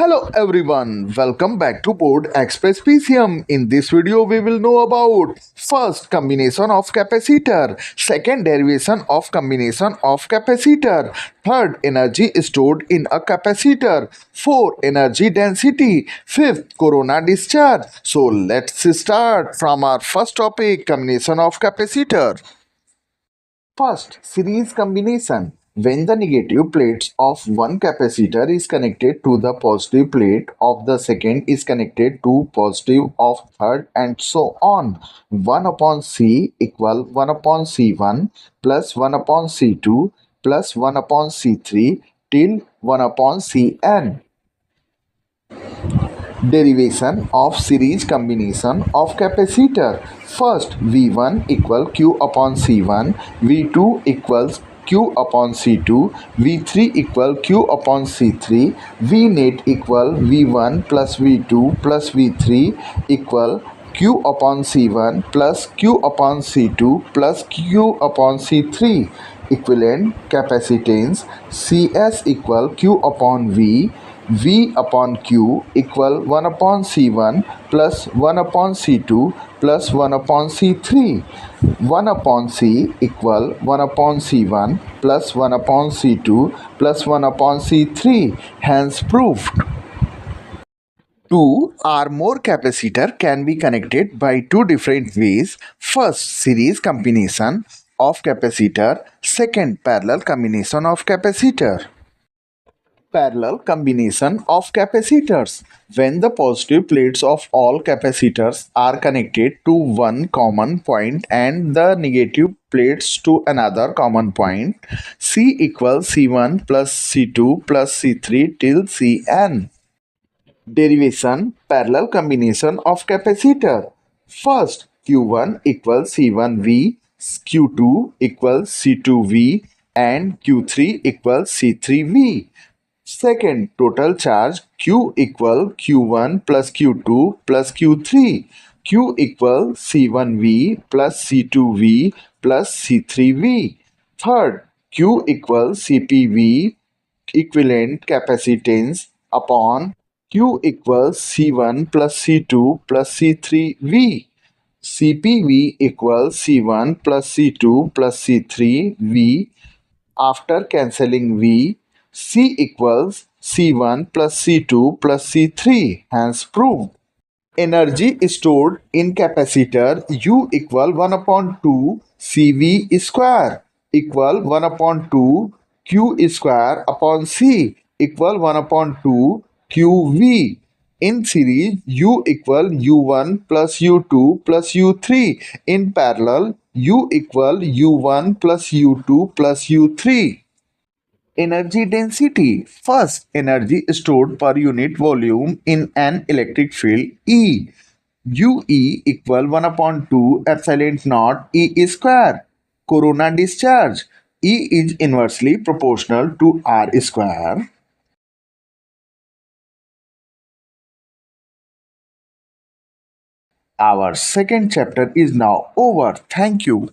Hello everyone, welcome back to board Express PCM. In this video we will know about first combination of capacitor, second derivation of combination of capacitor, third energy stored in a capacitor, fourth energy density, fifth corona discharge. So let's start from our first topic, combination of capacitor. First, series combination. When the negative plates of one capacitor is connected to the positive plate of the second is connected to positive of third and so on. 1 upon C equal 1 upon C1 plus 1 upon C2 plus 1 upon C3 till 1 upon Cn. Derivation of series combination of capacitor. First, V1 equal Q upon C1, V2 equals Q upon C2, V3 equal Q upon C3, V net equal V1 plus V2 plus V3 equal Q upon C1 plus Q upon C2 plus Q upon C3. Equivalent capacitance Cs equal Q upon V upon Q equal 1 upon C1 plus 1 upon C2 plus 1 upon C3. 1 upon C equal 1 upon C1 plus 1 upon C2 plus 1 upon C3. Hence proved. Two or more capacitor can be connected by two different ways. First, series combination of capacitor. Second, parallel combination of capacitor. Parallel combination of capacitors. When the positive plates of all capacitors are connected to one common point and the negative plates to another common point, C equals C1 plus C2 plus C3 till Cn. Derivation parallel combination of capacitor. First, Q1 equals C1V, Q2 equals C2V and Q3 equals C3V. Second, total charge Q equal Q1 plus Q2 plus Q3. Q equal C1V plus C2V plus C3V. Third, Q equal CPV equivalent capacitance upon Q equals C1 plus C2 plus C3V. CPV equals C1 plus C2 plus C3V. After cancelling V, C equals C1 plus C2 plus C3. Hence proved. Energy stored in capacitor U equal 1 upon 2 CV square equal 1 upon 2 Q square upon C equal 1 upon 2 QV. In series, U equal U1 plus U2 plus U3. In parallel, U equal U1 plus U2 plus U3. Energy density. First, energy stored per unit volume in an electric field E. UE equal 1 upon 2 epsilon naught E square. Corona discharge. E is inversely proportional to R square. Our second chapter is now over. Thank you.